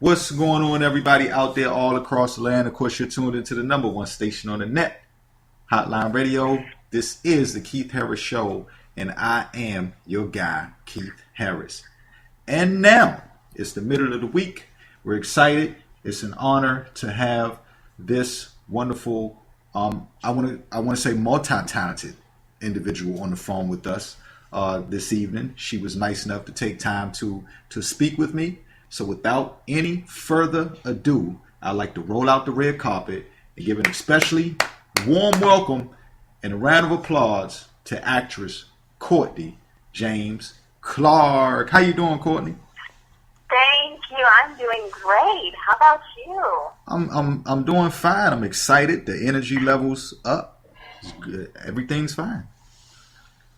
What's going on, everybody out there all across the land? Of course, you're tuned into the number one station on the net, Hotline Radio. This is the Keith Harris Show, and I am your guy, Keith Harris. And now, it's the middle of the week. We're excited. It's an honor to have this wonderful, I want to say multi-talented individual on the phone with us this evening. She was nice enough to take time to speak with me. So without any further ado, I'd like to roll out the red carpet and give an especially warm welcome and a round of applause to actress Courtney James Clark. How you doing, Courtney? Thank you. I'm doing great. How about you? I'm doing fine. I'm excited. The energy level's up. It's good. Everything's fine.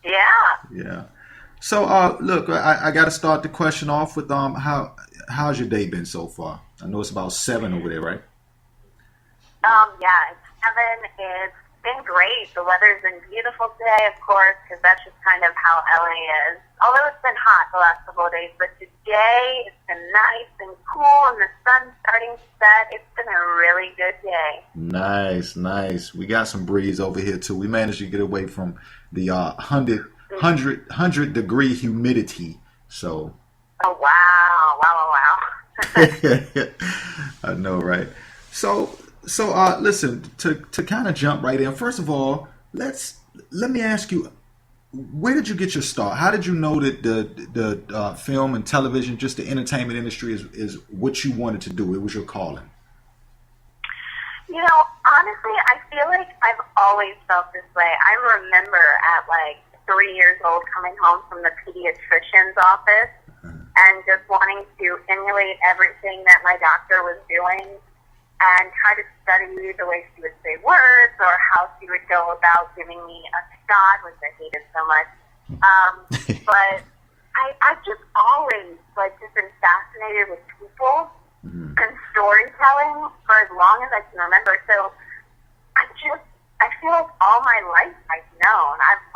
Yeah. So look, I got to start the question off with how's your day been so far? I know it's about 7 over there, right? Yeah, it's 7. It's been great. The weather's been beautiful today, of course, because that's just kind of how LA is. Although it's been hot the last couple of days, but today it's been nice and cool, and the sun's starting to set. It's been a really good day. Nice. We got some breeze over here too. We managed to get away from the 100 degree humidity. So. Oh wow! I know, right? So listen, to kind of jump right in. First of all, let me ask you, where did you get your start? How did you know that the film and television, just the entertainment industry, is what you wanted to do? It was your calling. You know, honestly, I feel like I've always felt this way. I remember at like 3 years old coming home from the pediatrician's office and just wanting to emulate everything that my doctor was doing and try to study the way she would say words or how she would go about giving me a shot, which I hated so much. But I've just always just been fascinated with people and storytelling for as long as I can remember. So I feel like all my life I've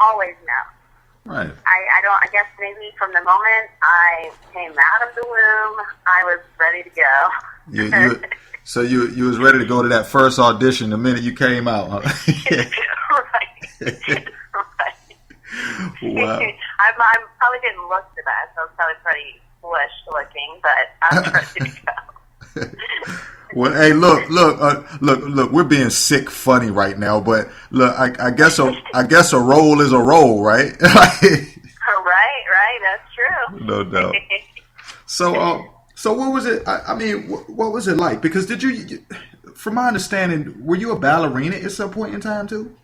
always known. Right. I guess maybe from the moment I came out of the womb, I was ready to go. So you was ready to go to that first audition the minute you came out, huh? Right. Wow. I probably didn't look the best. I was probably pretty flushed looking, but I was ready to go. Well, hey, look. We're being sick funny right now, but look, I guess a role is a role, right? Right. That's true. No doubt. So what was it? I mean, what was it like? Because from my understanding, were you a ballerina at some point in time too?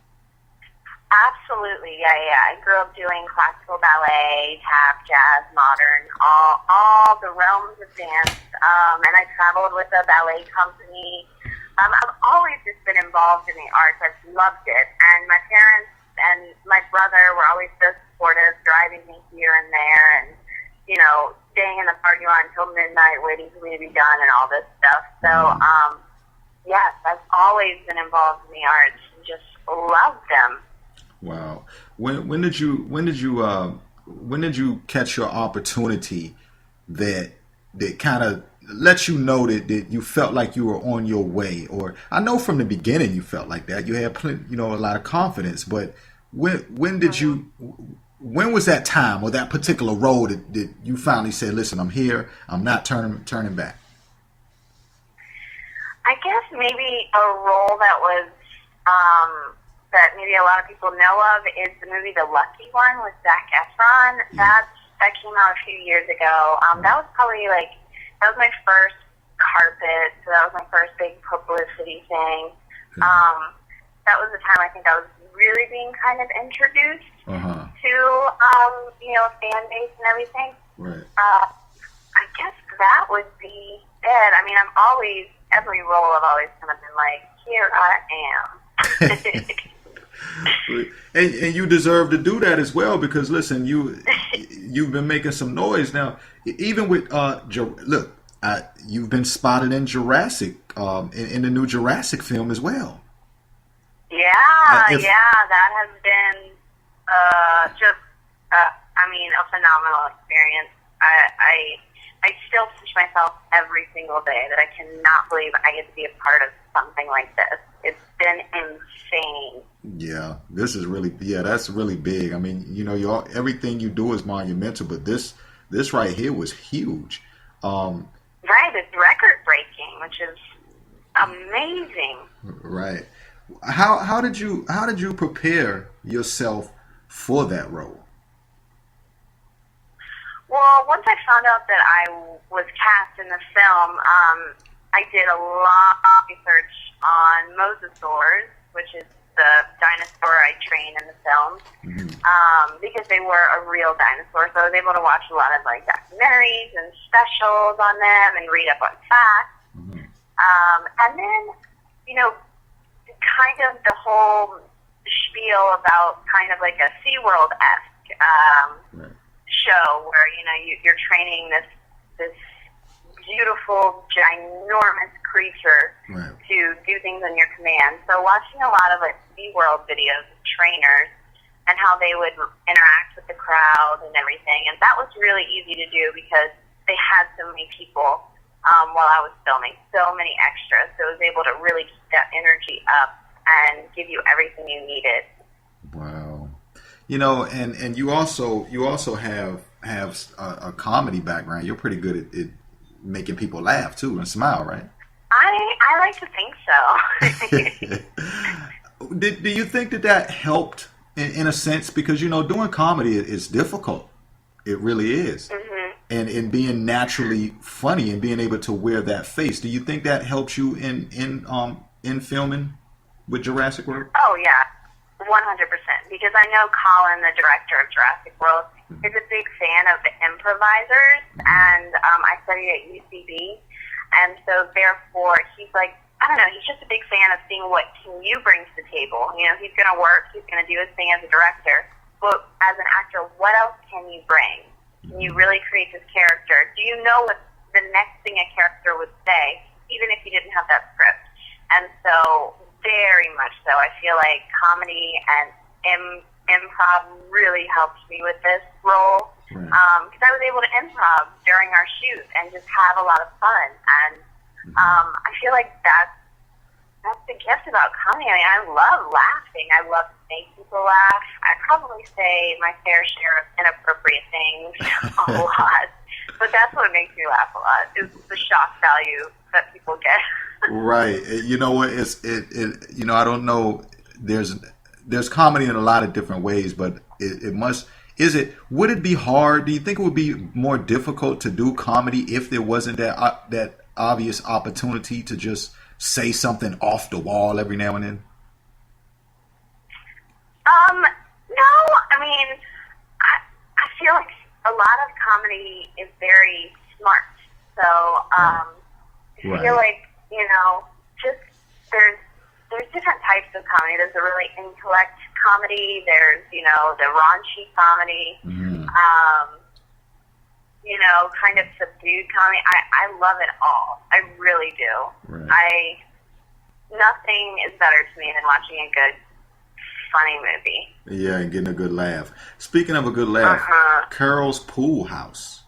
Absolutely, yeah. I grew up doing classical ballet, tap, jazz, modern, all the realms of dance. And I traveled with a ballet company. I've always just been involved in the arts. I've loved it. And my parents and my brother were always so supportive, driving me here and there, and staying in the parking lot until midnight, waiting for me to be done, and all this stuff. So, yes, I've always been involved in the arts and just loved them. Wow. When did you catch your opportunity that kind of let you know that you felt like you were on your way? Or I know from the beginning you felt like that. You had a lot of confidence, but when was that time or that particular role that you finally said, listen, I'm here, I'm not turning back? I guess maybe a role that was that maybe a lot of people know of is the movie The Lucky One with Zac Efron. That came out a few years ago. That was probably that was my first carpet, so that was my first big publicity thing. That was the time I think I was really being kind of introduced to fan base and everything. Right. I guess that would be it. I mean, every role I've always kind of been like, here I am. And you deserve to do that as well, because listen, you've been making some noise now. Even with you've been spotted in Jurassic, in the new Jurassic film as well. Yeah, that has been a phenomenal experience. I still teach myself every single day that I cannot believe I get to be a part of something like this. It's been insane. Yeah, this is really, that's really big. I mean, everything you do is monumental, but this right here was huge. Right, it's record breaking, which is amazing. Right. How did you prepare yourself for that role? Well, once I found out that I was cast in the film, I did a lot of research on mosasaurs, which is the dinosaur I train in the film, because they were a real dinosaur. So I was able to watch a lot of like documentaries and specials on them and read up on facts. And then, kind of the whole spiel about kind of like a SeaWorld-esque show where, you're training this beautiful, ginormous creature to do things on your command. So watching a lot of like SeaWorld videos of trainers and how they would interact with the crowd and everything. And that was really easy to do because they had so many people while I was filming, so many extras. So I was able to really keep that energy up and give you everything you needed. Wow. And you also have a comedy background. You're pretty good at making people laugh too and smile, right? I like to think so. Do you think that helped in a sense? Because doing comedy is difficult. It really is. And being naturally funny and being able to wear that face. Do you think that helps you in filming with Jurassic World? Oh yeah, 100%. Because I know Colin, the director of Jurassic World, is a big fan of the improvisers, and I studied at UCB, and so therefore he's like, I don't know, he's just a big fan of seeing what can you bring to the table. He's going to work, he's going to do his thing as a director, but as an actor, what else can you bring? Can you really create this character? Do you know what the next thing a character would say, even if you didn't have that script? And so, very much so, I feel like comedy and improv really helped me with this role, because I was able to improv during our shoot and just have a lot of fun. And I feel like that's the gift about comedy. I mean, I love laughing. I love to make people laugh. I probably say my fair share of inappropriate things a lot, but that's what makes me laugh a lot, is the shock value that people get. Right. You know what? I don't know. There's comedy in a lot of different ways, but would it be hard? Do you think it would be more difficult to do comedy if there wasn't that obvious opportunity to just say something off the wall every now and then? No. I mean, I feel like a lot of comedy is very smart. So, I feel like, just there's different types of comedy. There's a really intellect comedy. There's, the raunchy comedy. Kind of subdued comedy. I love it all. I really do. Right. Nothing is better to me than watching a good, funny movie. Yeah, and getting a good laugh. Speaking of a good laugh, Carol's Pool House.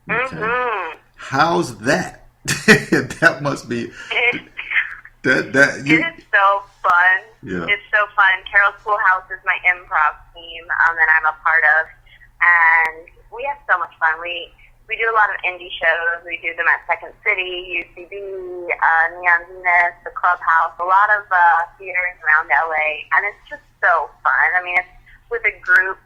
Okay. How's that? That must be... It is so fun. Yeah. It's so fun. Carol's Pool House is my improv team that I'm a part of, and we have so much fun. We do a lot of indie shows. We do them at Second City, UCB, Neon Venus, the Clubhouse, a lot of theaters around LA, and it's just so fun. I mean, it's with a group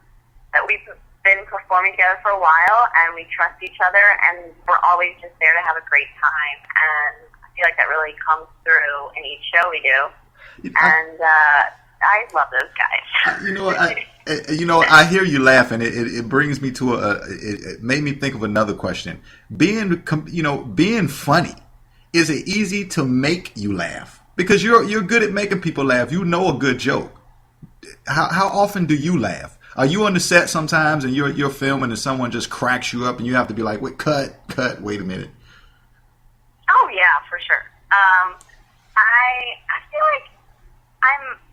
that we've been performing together for a while, and we trust each other, and we're always just there to have a great time, and I feel like that really comes through in each show we do. And I love those guys. I hear you laughing. It brings me to it made me think of another question. Being funny, is it easy to make you laugh? Because you're good at making people laugh. You know a good joke. How often do you laugh? Are you on the set sometimes and you're filming and someone just cracks you up and you have to be like, wait, cut, wait a minute? Oh yeah, for sure. I feel like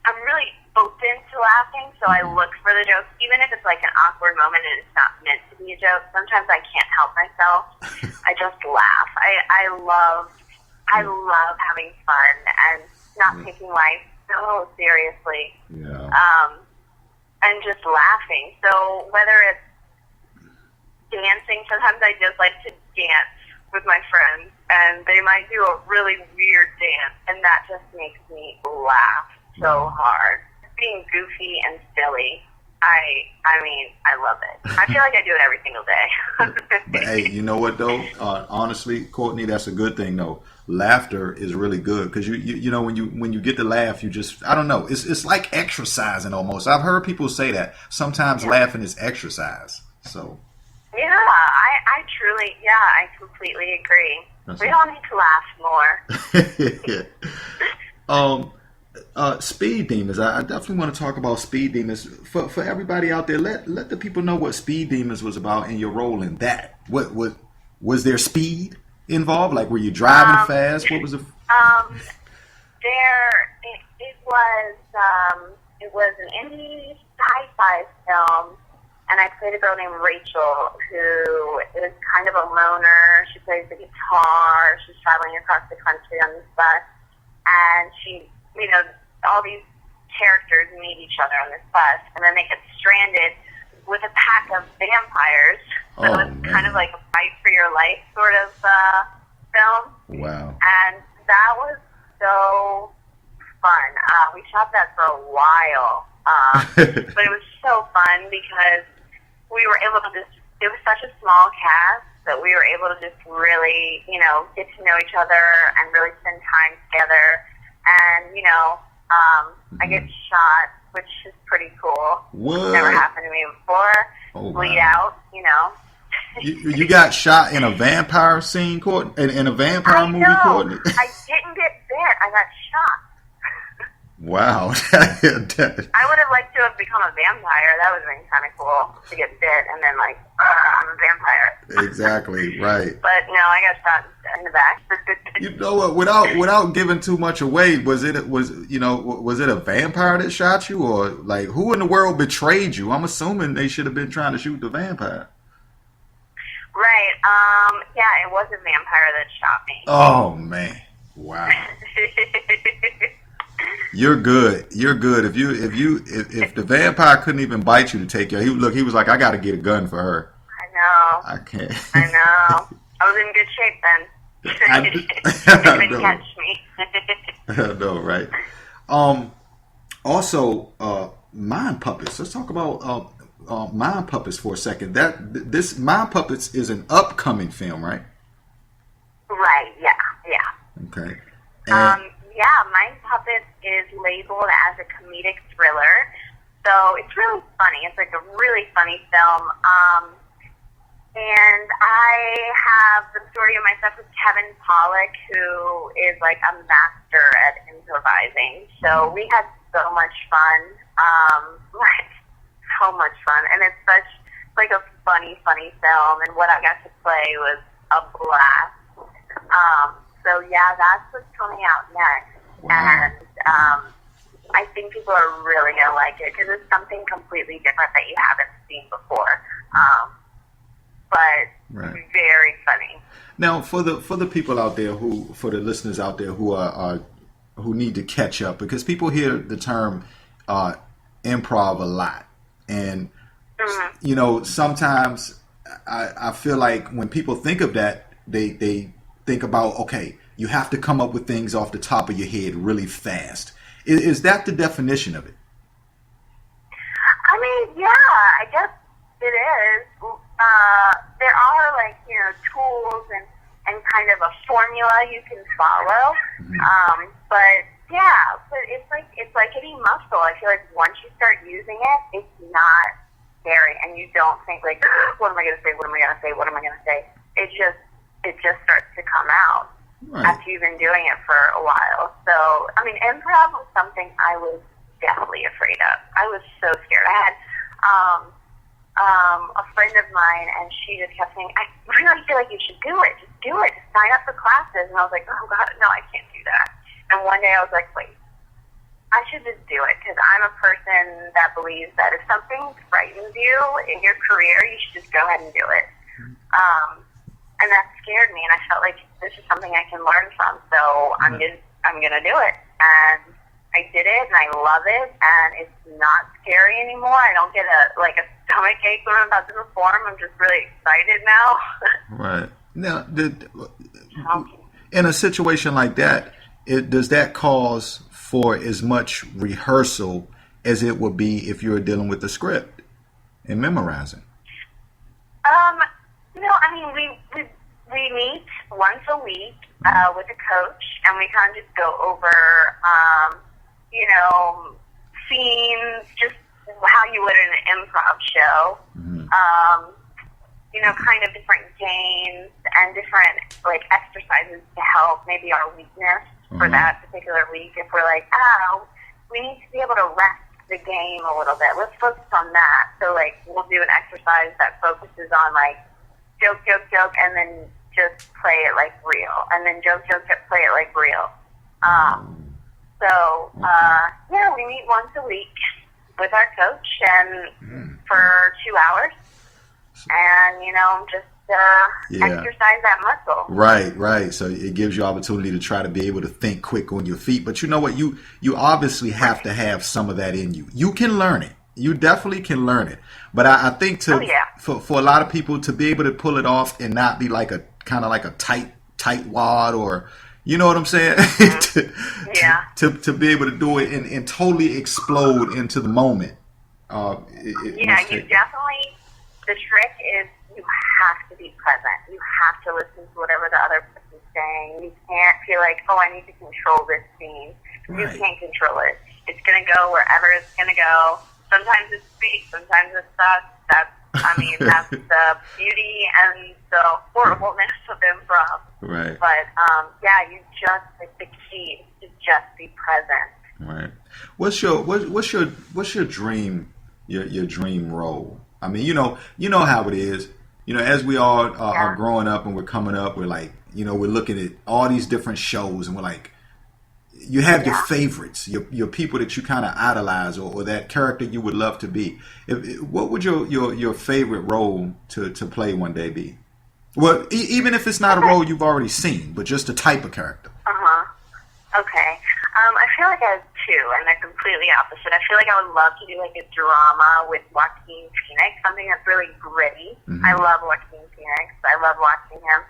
I'm really open to laughing, so I look for the jokes, even if it's like an awkward moment and it's not meant to be a joke. Sometimes I can't help myself. I just laugh. I love having fun and not taking life so seriously. Yeah. And just laughing. So whether it's dancing, sometimes I just like to dance with my friends, and they might do a really weird dance, and that just makes me laugh so hard. Being goofy and silly, I mean, I love it. I feel like I do it every single day. But hey, you know what though? Honestly, Courtney, that's a good thing though. Laughter is really good because you know when you get to laugh, you just, I don't know. It's like exercising almost. I've heard people say that sometimes laughing is exercise. So. Yeah, I truly, I completely agree. We all need to laugh more. Speed Demons. I definitely want to talk about Speed Demons. For everybody out there, let the people know what Speed Demons was about and your role in that. What was there speed involved? Like, were you driving fast? What was it? It was an indie sci-fi film. And I played a girl named Rachel, who is kind of a loner. She plays the guitar. She's traveling across the country on this bus. And she, all these characters meet each other on this bus. And then they get stranded with a pack of vampires. So it's kind of like a fight for your life sort of film. Wow. And that was so fun. We shot that for a while. But it was so fun because we were able to it was such a small cast that we were able to just really, get to know each other and really spend time together. And, I get shot, which is pretty cool. What? Never happened to me before. Oh, bleed out, You got shot in a vampire scene, Courtney? In a vampire movie, Courtney? I didn't get bit. I got shot. Wow. I would have liked to have become a vampire. That would have been kind of cool to get bit and then I'm a vampire. Exactly, right. But no, I got shot in the back. You know what? Without giving too much away, was it a vampire that shot you, or like who in the world betrayed you? I'm assuming they should have been trying to shoot the vampire. Right. Yeah, it was a vampire that shot me. Oh man. Wow. You're good. You're good. If the vampire couldn't even bite you to take you, he was like, I got to get a gun for her. I know. I can't. I know. I was in good shape then. They couldn't catch me. I know, right? Also, Mind Puppets. Let's talk about Mind Puppets for a second. This Mind Puppets is an upcoming film, right? Right. Yeah. Okay. Yeah, Mind Puppets is labeled as a comedic thriller, so it's really funny. It's like a really funny film. And I have the story of myself with Kevin Pollak, who is like a master at improvising. So we had so much fun, so much fun, and it's such like a funny film. And what I got to play was a blast. So yeah, that's what's coming out next. Wow. And I think people are really going to like it because it's something completely different that you haven't seen before. But very funny. Now, for the people out there for the listeners out there who need to catch up, because people hear the term improv a lot, and sometimes I feel like when people think of that, they think about, okay, you have to come up with things off the top of your head really fast. Is that the definition of it? I mean, yeah, I guess it is. There are tools and kind of a formula you can follow. Mm-hmm. But it's like any muscle. I feel like once you start using it, it's not scary, and you don't think like, what am I going to say? What am I going to say? What am I going to say? It just starts to come out. Right. After you've been doing it for a while. So, I mean, improv was something I was deathly afraid of. I was so scared. I had a friend of mine, and she just kept saying, I really feel like you should do it. Just do it. Just sign up for classes. And I was like, oh, God, no, I can't do that. And one day I was like, wait, I should just do it because I'm a person that believes that if something frightens you in your career, you should just go ahead and do it. And that scared me, and I felt like this is something I can learn from. So I'm gonna do it, and I did it, and I love it, and it's not scary anymore. I don't get a stomach ache when I'm about to perform. I'm just really excited now. Right now, in a situation like that, does that cause for as much rehearsal as it would be if you were dealing with the script and memorizing? I mean, we meet once a week with a coach, and we kind of just go over, scenes, just how you would in an improv show. Kind of different games and different exercises to help maybe our weakness for that particular week. If we're like, we need to be able to rest the game a little bit. Let's focus on that. So we'll do an exercise that focuses on joke, and then just play it like real, and then joke, play it like real. We meet once a week with our coach and for 2 hours, and just exercise that muscle. Right. So it gives you opportunity to try to be able to think quick on your feet. But you know what? You obviously have to have some of that in you. You can learn it. You definitely can learn it. But I think for a lot of people to be able to pull it off and not be like a kind of like a tight wad, or you know what I'm saying? to be able to do it and totally explode into the moment. You definitely. The trick is you have to be present. You have to listen to whatever the other person's saying. You can't feel like, I need to control this scene. Right. You can't control it. It's going to go wherever it's going to go. Sometimes it's sweet. Sometimes it sucks. That's the beauty and the horribleness of improv. Right. But, the key is to just be present. Right. What's your dream, your dream role? I mean, you know how it is. As we all are growing up and we're coming up, we're like, we're looking at all these different shows, and we're like, you have your favorites, your people that you kind of idolize, or that character you would love to be. What would your favorite role to play one day be? Well, even if it's not a role you've already seen, but just a type of character. Okay. I feel like I have two, and they're completely opposite. I feel like I would love to do a drama with Joaquin Phoenix, something that's really gritty. I love Joaquin Phoenix. I love watching him.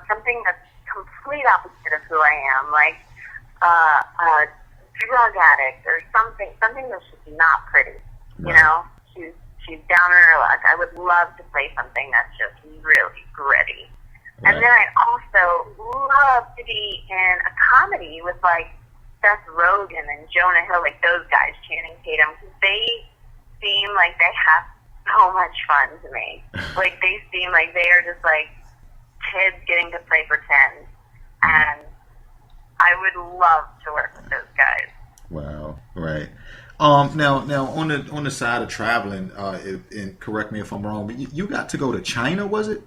Something that's complete opposite of who I am, like a drug addict or something that's just not pretty. Right. She's down on her luck. I would love to play something that's just really gritty. Right. And then I'd also love to be in a comedy with Seth Rogen and Jonah Hill, those guys, Channing Tatum, because they seem like they have so much fun to me. They seem like they are just kids getting to play pretend, and I would love to work with those guys. Wow, right. Now on the side of traveling, and correct me if I'm wrong, but you got to go to China, was it?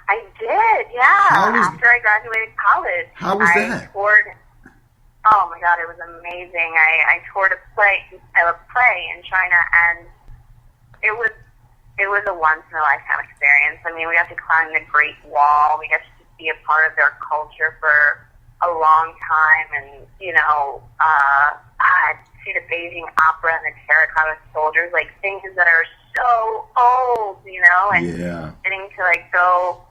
I did, yeah. After I graduated college, how was that? Toured. Oh my God, it was amazing. I toured a play in China, and it was a once in a lifetime experience. I mean, we got to climb the Great Wall. We got to be a part of their culture for a long time, and see the Beijing Opera and the terracotta soldiers, things that are so old, and getting to go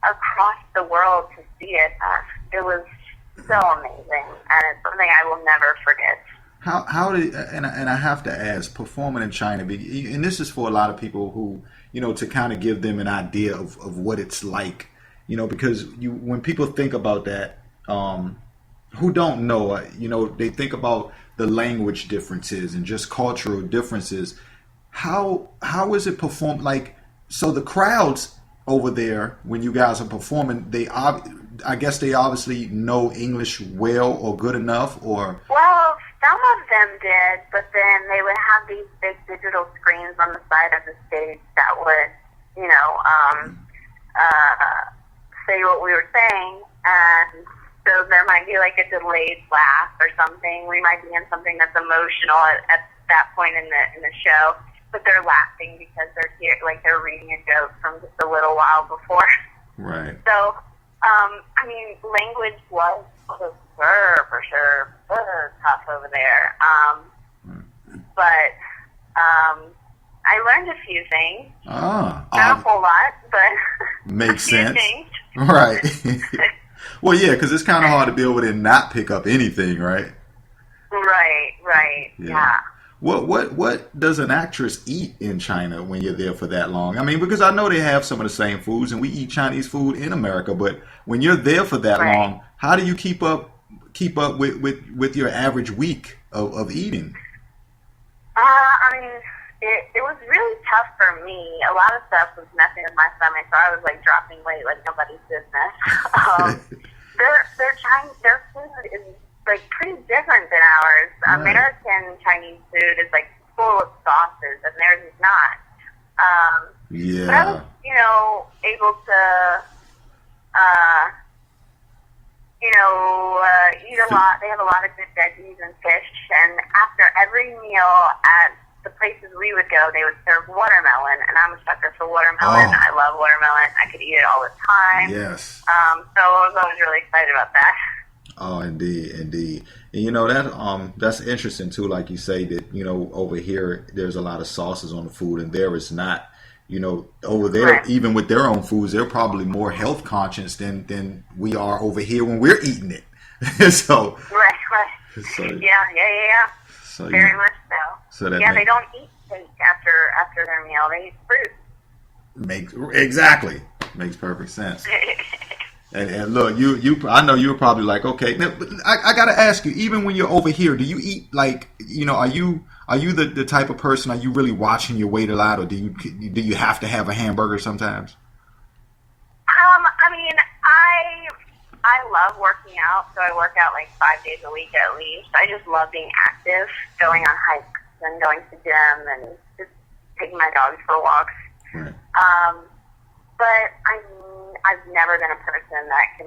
across the world to see it. It was so amazing, and it's something I will never forget. How did, and I have to ask, performing in China, and this is for a lot of people who, to kind of give them an idea of what it's like, because when people think about that, who don't know, they think about the language differences and just cultural differences. How is it performed? So the crowds over there, when you guys are performing, I guess they obviously know English well or good enough, or? Well, some of them did, but then they would have these big digital screens on the side of the stage that would, say what we were saying, and So there might be like a delayed laugh or something. We might be in something that's emotional at that point in the show, but they're laughing because they're here, like they're reading a joke from just a little while before. Right. So, I mean, language was for sure tough over there. But I learned a few things. Not a whole lot, but makes sense. Things. Right. Well, yeah, because it's kind of hard to be over there and not pick up anything, right? Right. Yeah. What does an actress eat in China when you're there for that long? I mean, because I know they have some of the same foods, and we eat Chinese food in America. But when you're there for that long, how do you keep up with your average week of eating? I mean, it was really tough for me. A lot of stuff was messing with my stomach, so I was like dropping weight like nobody's business. Their food is like pretty different than ours. Right. American Chinese food is like full of sauces, and theirs is not. But I was, able to, eat a lot. They have a lot of good veggies and fish, and after every meal at the places we would go, they would serve watermelon, and I'm a sucker for watermelon. I love watermelon. I could eat it all the time. Yes. So I was always really excited about that. Oh, indeed. And that's interesting too. Like you say that, over here there's a lot of sauces on the food, and there is not. Over there, even with their own foods, they're probably more health conscious than we are over here when we're eating it. So right. So, yeah. So, very much so. They don't eat steak after their meal. They eat fruit. Makes perfect sense. And look, I know you're probably like, okay, now, I got to ask you, even when you're over here, do you eat like, are you the type of person, are you really watching your weight a lot, or do you have to have a hamburger sometimes? I mean, I love working out, so I work out like 5 days a week at least. I just love being active, going on hikes and going to gym and just taking my dogs for walks. Right. But I've never been a person that can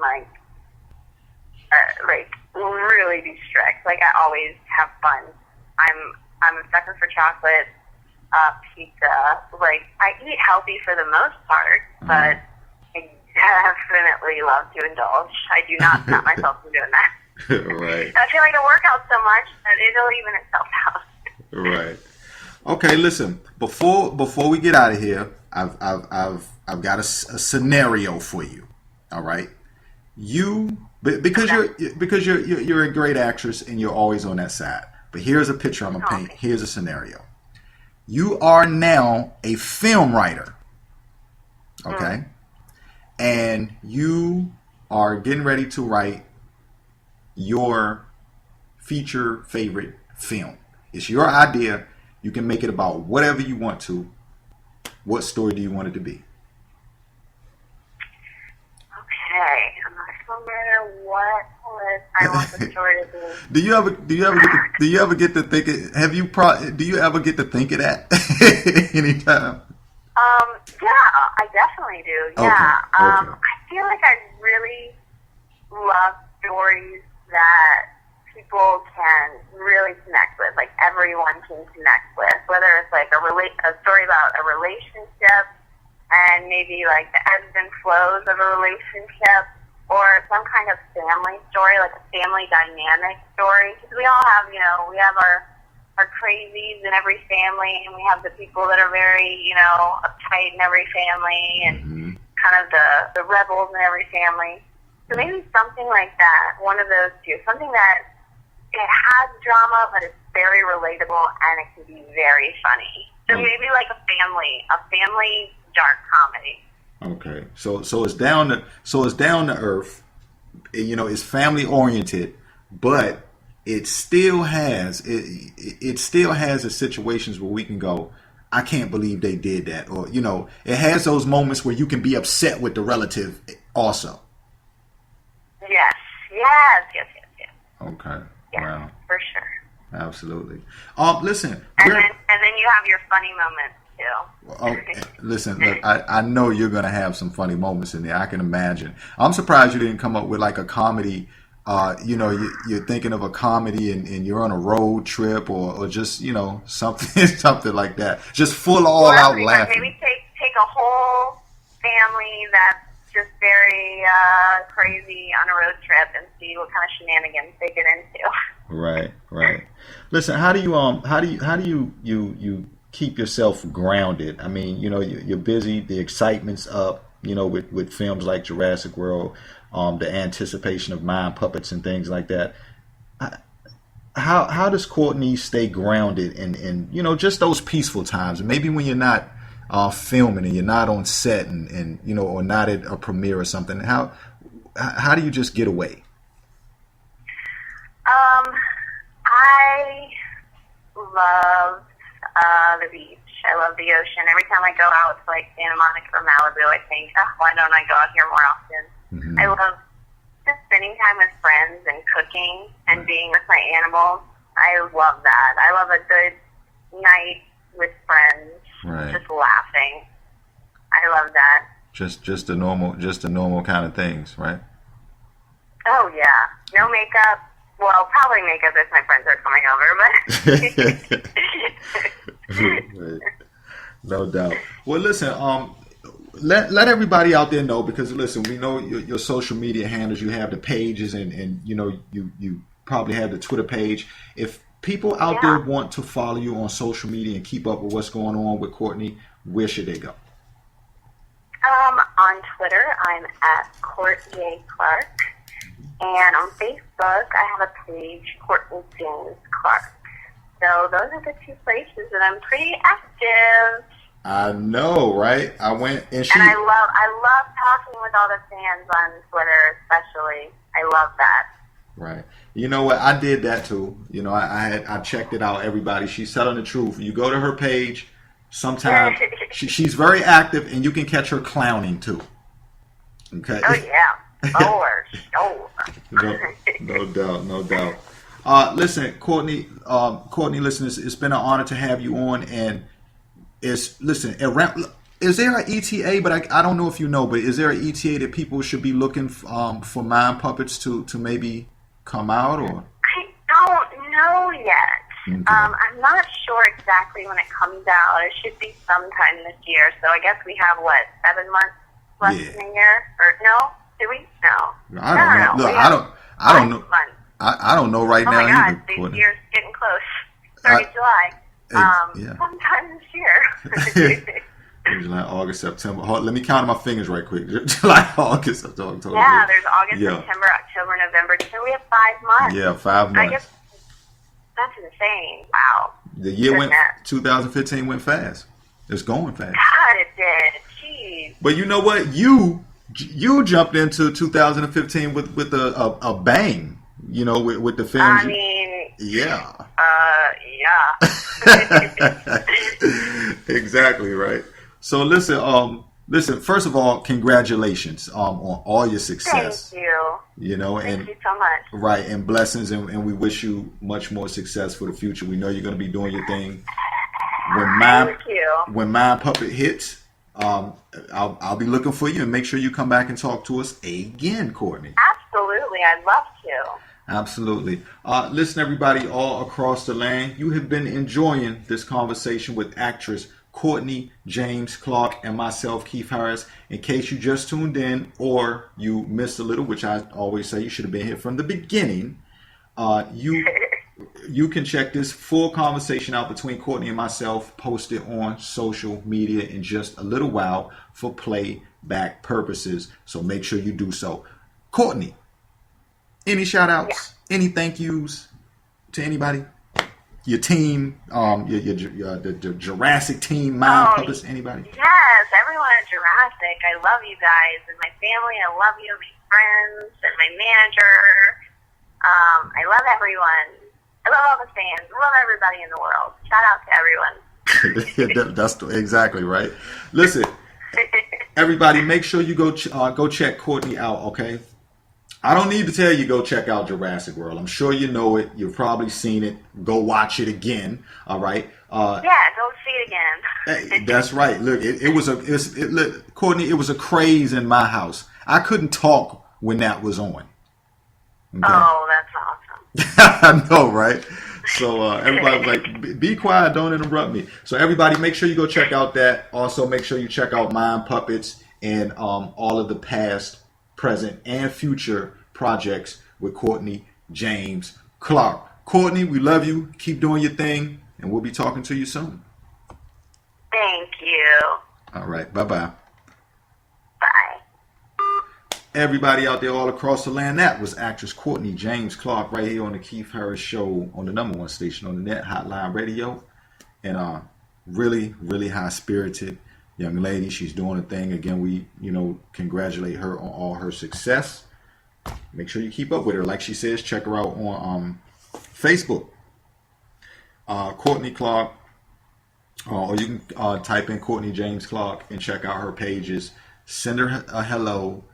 really be strict. Like I always have fun. I'm a sucker for chocolate, pizza. Like I eat healthy for the most part, but I definitely love to indulge. I do not stop myself from doing that. Right. I feel like I work out so much that it'll even itself out. Right. Okay. Listen. Before we get out of here, I've got a scenario for you. All right. Because you're a great actress and you're always on that side. But here's a picture I'm gonna paint. Here's a scenario. You are now a film writer. Okay. And you are getting ready to write your feature favorite film. It's your idea. You can make it about whatever you want to. What story do you want it to be? Okay, I'm not familiar what I want the story to be. Do you ever get to think it? Do you ever get to think of that anytime? Yeah, I definitely do. Yeah. Okay. I feel like I really love stories that people can really connect with, like everyone can connect with, whether it's like a story about a relationship and maybe like the ebbs and flows of a relationship, or some kind of family story, like a family dynamic story. Because we all have, we have our crazies in every family, and we have the people that are very, uptight in every family, and kind of the rebels in every family. So maybe something like that, one of those two, something that it has drama, but it's very relatable, and it can be very funny. So maybe like a family dark comedy. Okay, so it's down to earth. It's family oriented, but it still has the situations where we can go, I can't believe they did that, or it has those moments where you can be upset with the relative also. Yes. Okay. Yeah, wow. For sure. Absolutely. Listen. And then you have your funny moments too. Listen, look, I know you're gonna have some funny moments in there. I can imagine. I'm surprised you didn't come up with like a comedy you're thinking of a comedy and you're on a road trip or just, something something like that. Just full all out laughing. Maybe take a whole family that's just very crazy on a road trip and see what kind of shenanigans they get into. Right. Listen, how do you keep yourself grounded? I mean, you're busy, the excitement's up, with films like Jurassic World, the anticipation of mind puppets and things like that. How does Courtney stay grounded in just those peaceful times? Maybe when you're not filming and you're not on set and or not at a premiere or something. How do you just get away? I love the beach. I love the ocean. Every time I go out to like Santa Monica or Malibu, I think, why don't I go out here more often? Mm-hmm. I love just spending time with friends and cooking and being with my animals. I love that. I love a good night with friends, just laughing. I love that. Just the normal kind of things, right? Oh yeah, no makeup. Well, probably makeup if my friends are coming over, but no doubt. Well, listen, let everybody out there know, because listen, we know your social media handles. You have the pages, and you probably have the Twitter page. If people out there want to follow you on social media and keep up with what's going on with Courtney, where should they go? On Twitter, I'm at Courtney Clark. And on Facebook, I have a page, Courtney James Clark. So those are the two places that I'm pretty active. I know, right? I went and I love talking with all the fans on Twitter, especially. I love that. Right. You know what? I did that too. I checked it out. Everybody, she's telling the truth. You go to her page. Sometimes she's very active, and you can catch her clowning too. Okay. Oh yeah. For sure. No doubt. Listen, Courtney, listeners, it's been an honor to have you on, and is there an ETA? But I don't know if you know, but is there an ETA that people should be looking for mind puppets to maybe come out, or? I don't know yet. Okay. I'm not sure exactly when it comes out. It should be sometime this year. So I guess we have 7 months left in the year, or no? Do we? No. I don't know. Look, I don't know. I don't know right now. Oh my God, this year's getting close. Starting July. Sometime this year. July, August, September. Let me count my fingers right quick. July, August, September. Yeah, there's August, September, October, November. So we have 5 months. Yeah, 5 months. I guess that's insane. Wow. The year 2015 went fast. It's going fast. God, it did. Jeez. But you know what? You jumped into 2015 with a bang, with the films. I mean, yeah. Yeah. Exactly right. So listen. First of all, congratulations on all your success. Thank you. Thank you so much. Right, and blessings, and we wish you much more success for the future. We know you're going to be doing your thing. Thank you. When Mind Puppet hits, I'll be looking for you, and make sure you come back and talk to us again, Courtney. Absolutely, I'd love to. Absolutely. Listen, everybody all across the land, you have been enjoying this conversation with actress Courtney James Clark and myself, Keith Harris. In case you just tuned in or you missed a little, which I always say you should have been here from the beginning, you can check this full conversation out between Courtney and myself, posted on social media in just a little while for playback purposes. So make sure you do so. Courtney, any shout outs, any thank yous to anybody? Your team, the Jurassic team, Mind Puppets, anybody? Yes, everyone at Jurassic. I love you guys and my family. I love you, my friends, and my manager. I love everyone. I love all the fans. I love everybody in the world. Shout out to everyone. That's exactly right. Listen, everybody, make sure you go check Courtney out, okay? I don't need to tell you go check out Jurassic World. I'm sure you know it. You've probably seen it. Go watch it again. All right. Go see it again. Hey, that's right. Look, Courtney, it was a craze in my house. I couldn't talk when that was on. Okay. Oh, that's awesome. I know, right? So everybody's like, be quiet, don't interrupt me. So everybody, make sure you go check out that. Also, make sure you check out Mind Puppets and all of the past, present, and future projects with Courtney James Clark. Courtney, we love you. Keep doing your thing, and we'll be talking to you soon. Thank you. All right, bye-bye. Bye. Everybody out there all across the land, that was actress Courtney James Clark right here on the Keith Harris Show on the number one station on the net, Hotline Radio. And really, really high-spirited young lady. She's doing a thing. Again, we, congratulate her on all her success. Make sure you keep up with her. Like she says, check her out on Facebook. Courtney Clark. Or you can type in Courtney James Clark and check out her pages. Send her a hello.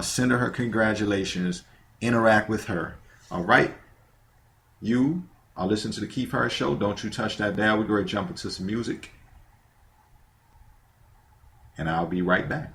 Send her congratulations. Interact with her. All right? You are listening to the Keith Harris Show. Don't you touch that dial. We're going to jump into some music. And I'll be right back.